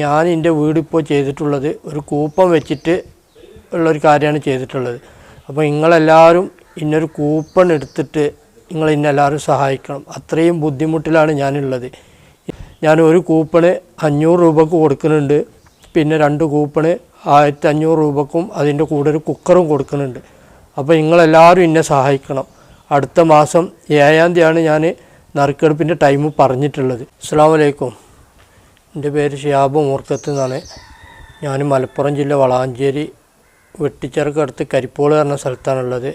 ഞാൻ എൻ്റെ വീടിപ്പോൾ ചെയ്തിട്ടുള്ളത് ഒരു കൂപ്പൺ വെച്ചിട്ട് ഉള്ളൊരു കാര്യമാണ് ചെയ്തിട്ടുള്ളത്. അപ്പോൾ നിങ്ങളെല്ലാവരും ഇന്നൊരു കൂപ്പൺ എടുത്തിട്ട് നിങ്ങൾ ഇന്നെല്ലാവരും സഹായിക്കണം. അത്രയും ബുദ്ധിമുട്ടിലാണ് ഞാനുള്ളത്. ഞാൻ ഒരു കൂപ്പണ് 500 രൂപക്ക് കൊടുക്കുന്നുണ്ട്, പിന്നെ 2 കൂപ്പണ് 1500 രൂപക്കും അതിൻ്റെ കൂടെ ഒരു കുക്കറും കൊടുക്കുന്നുണ്ട്. അപ്പോൾ നിങ്ങളെല്ലാവരും എന്നെ സഹായിക്കണം. അടുത്ത മാസം 7-ാം തീയതിയാണ് ഞാൻ നറുക്കെടുപ്പിൻ്റെ ടൈം പറഞ്ഞിട്ടുള്ളത്. അസ്സലാമു അലൈക്കും. എൻ്റെ പേര് ഷിഹാബ് മൂർക്കത്ത് എന്നാണ്. ഞാൻ മലപ്പുറം ജില്ല വളാഞ്ചേരി വെട്ടിച്ചിറക്കടുത്ത് കരിപ്പോള് പറഞ്ഞ സ്ഥലത്താണുള്ളത്.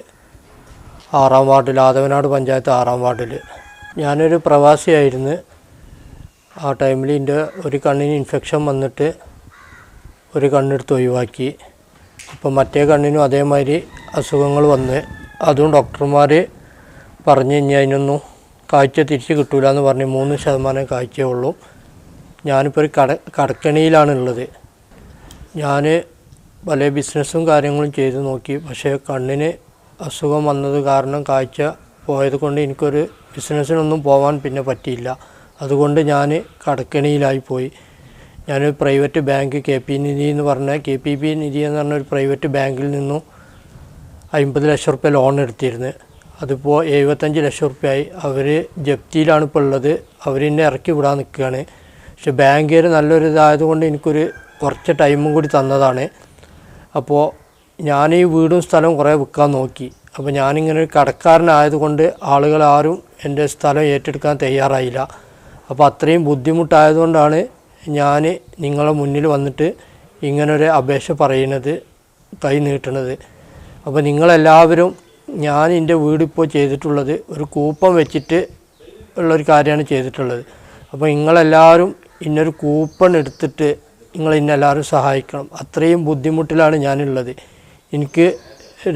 6-ാം വാർഡിൽ, ആദവനാട് പഞ്ചായത്ത് 6-ാം വാർഡിൽ. ഞാനൊരു പ്രവാസിയായിരുന്നു. ആ ടൈമിൽ എൻ്റെ ഒരു കണ്ണിന് ഇൻഫെക്ഷൻ വന്നിട്ട് ഒരു കണ്ണെടുത്ത് ഒഴിവാക്കി. അപ്പോൾ മറ്റേ കണ്ണിനും അതേമാതിരി അസുഖങ്ങൾ വന്ന് അതും ഡോക്ടർമാർ പറഞ്ഞു കഴിഞ്ഞാൽ അതിനൊന്നും കാഴ്ച തിരിച്ച് കിട്ടൂല എന്ന് പറഞ്ഞ് 3% കാഴ്ചയേ ഉള്ളൂ. ഞാനിപ്പോൾ ഒരു കടക്കണിയിലാണുള്ളത്. ഞാൻ പല ബിസിനസ്സും കാര്യങ്ങളും ചെയ്ത് നോക്കി. പക്ഷേ കണ്ണിന് അസുഖം വന്നത് കാരണം കാഴ്ച പോയത് കൊണ്ട് എനിക്കൊരു ബിസിനസ്സിനൊന്നും പോകാൻ പിന്നെ പറ്റിയില്ല. അതുകൊണ്ട് ഞാൻ കടക്കണിയിലായിപ്പോയി. ഞാൻ പ്രൈവറ്റ് ബാങ്ക് KPP നിധി എന്ന് പറഞ്ഞ ഒരു പ്രൈവറ്റ് ബാങ്കിൽ നിന്നും 50 ലക്ഷം റുപ്യ ലോൺ എടുത്തിരുന്നു. അതിപ്പോൾ 75 ലക്ഷം റുപ്യയായി. അവർ ജപ്തിയിലാണ് ഇപ്പോൾ ഉള്ളത്. അവരെന്നെ ഇറക്കി വിടാൻ നിൽക്കുകയാണ്. പക്ഷെ ബാങ്കുകാർ നല്ലൊരു ഇതായതുകൊണ്ട് എനിക്കൊരു കുറച്ച് ടൈമും കൂടി തന്നതാണ്. അപ്പോൾ ഞാൻ ഈ വീടും സ്ഥലവും കുറേ വിൽക്കാൻ നോക്കി. അപ്പോൾ ഞാനിങ്ങനെ ഒരു കടക്കാരനായതുകൊണ്ട് ആളുകളാരും എൻ്റെ സ്ഥലം ഏറ്റെടുക്കാൻ തയ്യാറായില്ല. അപ്പോൾ അത്രയും ബുദ്ധിമുട്ടായതുകൊണ്ടാണ് ഞാൻ നിങ്ങളെ മുന്നിൽ വന്നിട്ട് ഇങ്ങനൊരു അപേക്ഷ പറയുന്നത്, കൈ നീട്ടണത്. അപ്പോൾ നിങ്ങളെല്ലാവരും, ഞാൻ എൻ്റെ വീടിപ്പോൾ ചെയ്തിട്ടുള്ളത് ഒരു കൂപ്പൺ വെച്ചിട്ട് ഉള്ളൊരു കാര്യമാണ് ചെയ്തിട്ടുള്ളത്. അപ്പോൾ നിങ്ങളെല്ലാവരും ഇന്നൊരു കൂപ്പൺ എടുത്തിട്ട് നിങ്ങൾ ഇന്നെല്ലാവരും സഹായിക്കണം. അത്രയും ബുദ്ധിമുട്ടിലാണ് ഞാനുള്ളത്. എനിക്ക്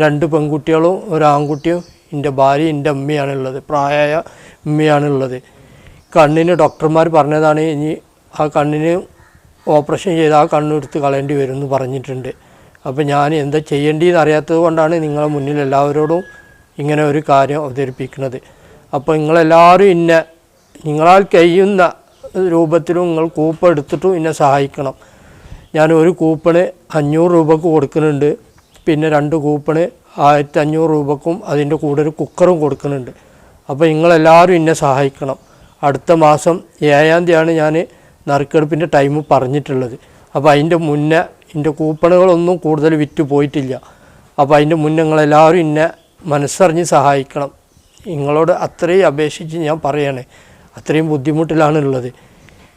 2 പെൺകുട്ടികളും ഒരു ആൺകുട്ടിയും എൻ്റെ ഭാര്യ എൻ്റെ അമ്മയാണുള്ളത്, പ്രായമായ അമ്മയാണുള്ളത്. കണ്ണിന് ഡോക്ടർമാർ പറഞ്ഞതാണ്, ഇനി ആ കണ്ണിന് ഓപ്പറേഷൻ ചെയ്ത് ആ കണ്ണെടുത്ത് കളയേണ്ടി വരും എന്ന് പറഞ്ഞിട്ടുണ്ട്. അപ്പോൾ ഞാൻ എന്താ ചെയ്യേണ്ടതെന്ന് അറിയാത്തത് കൊണ്ടാണ് നിങ്ങളെ മുന്നിൽ എല്ലാവരോടും ഇങ്ങനെ ഒരു കാര്യം അവതരിപ്പിക്കുന്നത്. അപ്പോൾ നിങ്ങളെല്ലാവരും നിങ്ങളാൽ കഴിയുന്ന രൂപത്തിലും നിങ്ങൾ കൂപ്പൺ എടുത്തിട്ടും എന്നെ സഹായിക്കണം. ഞാൻ ഒരു കൂപ്പണ് 500 രൂപക്ക് കൊടുക്കുന്നുണ്ട്, പിന്നെ 2 കൂപ്പണ് 1500 രൂപക്കും അതിൻ്റെ കൂടെ ഒരു കുക്കറും കൊടുക്കുന്നുണ്ട്. അപ്പോൾ നിങ്ങളെല്ലാവരും എന്നെ സഹായിക്കണം. അടുത്ത മാസം 7-ാം തീയതിയാണ് ഞാൻ നറുക്കെടുപ്പിൻ്റെ ടൈം പറഞ്ഞിട്ടുള്ളത്. അപ്പോൾ അതിൻ്റെ മുന്നേ എൻ്റെ കൂപ്പണുകളൊന്നും കൂടുതൽ വിറ്റ് പോയിട്ടില്ല. അപ്പോൾ അതിൻ്റെ മുന്നേ നിങ്ങളെല്ലാവരും എന്നെ മനസ്സറിഞ്ഞ് സഹായിക്കണം. നിങ്ങളോട് അത്രയും അപേക്ഷിച്ച് ഞാൻ പറയണേ, അത്രയും ബുദ്ധിമുട്ടിലാണുള്ളത്.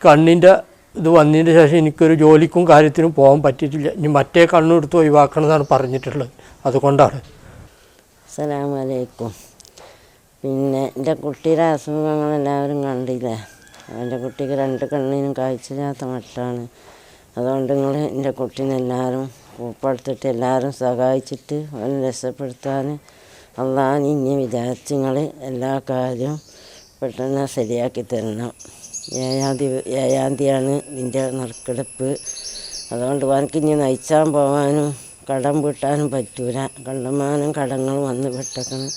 കണ്ണിൻ്റെ ഇത് വന്നതിന് ശേഷം എനിക്കൊരു ജോലിക്കും കാര്യത്തിനും പോകാൻ പറ്റിയിട്ടില്ല. ഇനി മറ്റേ കണ്ണെടുത്ത് ഒഴിവാക്കണമെന്നാണ് പറഞ്ഞിട്ടുള്ളത്. അതുകൊണ്ടാണ്. അസ്സലാമു അലൈക്കും. പിന്നെ എൻ്റെ കുട്ടിയുടെ അസുഖങ്ങളെല്ലാവരും കണ്ടില്ലേ. എൻ്റെ കുട്ടിക്ക് 2 കണ്ണിനും കാഴ്ചയില്ലാത്ത മട്ടാണ്. അതുകൊണ്ട് നിങ്ങൾ എൻ്റെ കുട്ടീനെല്ലാവരും കൂപ്പെടുത്തിട്ട് എല്ലാവരും സഹായിച്ചിട്ട് അവനെ രക്ഷപ്പെടുത്താൻ അള്ളാഹ് ഇനി വിചാരിച്ച് നിങ്ങൾ എല്ലാ കാര്യവും പെട്ടെന്ന് ശരിയാക്കി തരണം. 7-ാം തീയതിയാണ് ഇതിൻ്റെ നറുക്കെടുപ്പ്. അതുകൊണ്ട് എനിക്ക് ഇനി നയിച്ചാൻ പോകാനും കടം വീട്ടാനും പറ്റൂല. കണ്ടമാനം കടങ്ങൾ വന്ന് പെട്ടേക്കണം.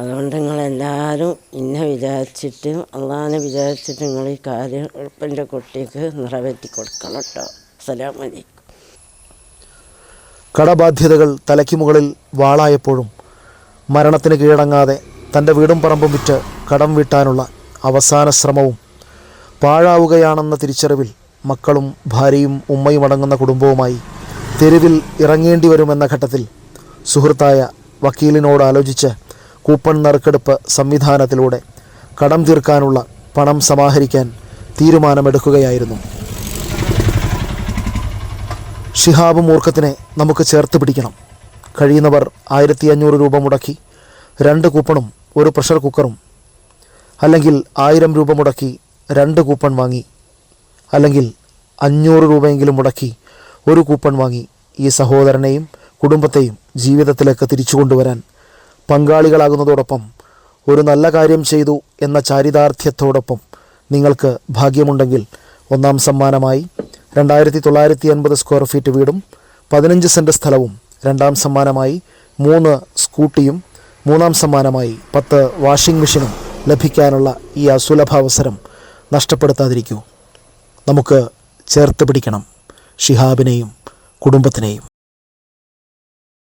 അതുകൊണ്ട് നിങ്ങളെല്ലാവരും ഇന്നെ വിചാരിച്ചിട്ട് അള്ളാഹിനെ വിചാരിച്ചിട്ട് നിങ്ങൾ ഈ കാര്യം എൻ്റെ കുട്ടിക്ക് നിറവേറ്റി കൊടുക്കണം കേട്ടോ. അസ്സലാമു അലൈക്കും. കടബാധ്യതകൾ തലയ്ക്ക് മുകളിൽ വാളായപ്പോഴും മരണത്തിന് കീഴടങ്ങാതെ തൻ്റെ വീടും പറമ്പും വിറ്റ് കടം വീട്ടാനുള്ള അവസാന ശ്രമവും പാഴാവുകയാണെന്ന തിരിച്ചറിവിൽ മക്കളും ഭാര്യയും ഉമ്മയും അടങ്ങുന്ന കുടുംബവുമായി തെരുവിൽ ഇറങ്ങേണ്ടി വരുമെന്ന ഘട്ടത്തിൽ സുഹൃത്തായ വക്കീലിനോട് ആലോചിച്ച് കൂപ്പൺ നറുക്കെടുപ്പ് സംവിധാനത്തിലൂടെ കടം തീർക്കാനുള്ള പണം സമാഹരിക്കാൻ തീരുമാനമെടുക്കുകയായിരുന്നു. ഷിഹാബ് മൂർക്കത്തിനെ നമുക്ക് ചേർത്ത് പിടിക്കണം. കഴിയുന്നവർ 1500 രൂപ മുടക്കി 2 കൂപ്പണും ഒരു പ്രഷർ കുക്കറും, അല്ലെങ്കിൽ 1000 രൂപ മുടക്കി 2 കൂപ്പൺ വാങ്ങി, അല്ലെങ്കിൽ 500 രൂപയെങ്കിലും മുടക്കി ഒരു കൂപ്പൺ വാങ്ങി ഈ സഹോദരനെയും കുടുംബത്തെയും ജീവിതത്തിലേക്ക് തിരിച്ചു കൊണ്ടുവരാൻ പങ്കാളികളാകുന്നതോടൊപ്പം ഒരു നല്ല കാര്യം ചെയ്തു എന്ന ചാരിതാർത്ഥ്യത്തോടൊപ്പം നിങ്ങൾക്ക് ഭാഗ്യമുണ്ടെങ്കിൽ 1-ാം സമ്മാനമായി 2980 സ്ക്വയർ ഫീറ്റ് വീടും 15 സെൻറ്റ് സ്ഥലവും, 2-ാം സമ്മാനമായി 3 സ്കൂട്ടിയും, 3-ാം സമ്മാനമായി 10 വാഷിംഗ് മെഷീനും ലഭിക്കാനുള്ള ഈ അസുലഭ അവസരം നഷ്ടപ്പെടുത്താതിരിക്കൂ. നമുക്ക് ചേർത്ത് പിടിക്കണം ഷിഹാബിനെയും കുടുംബത്തിനെയും.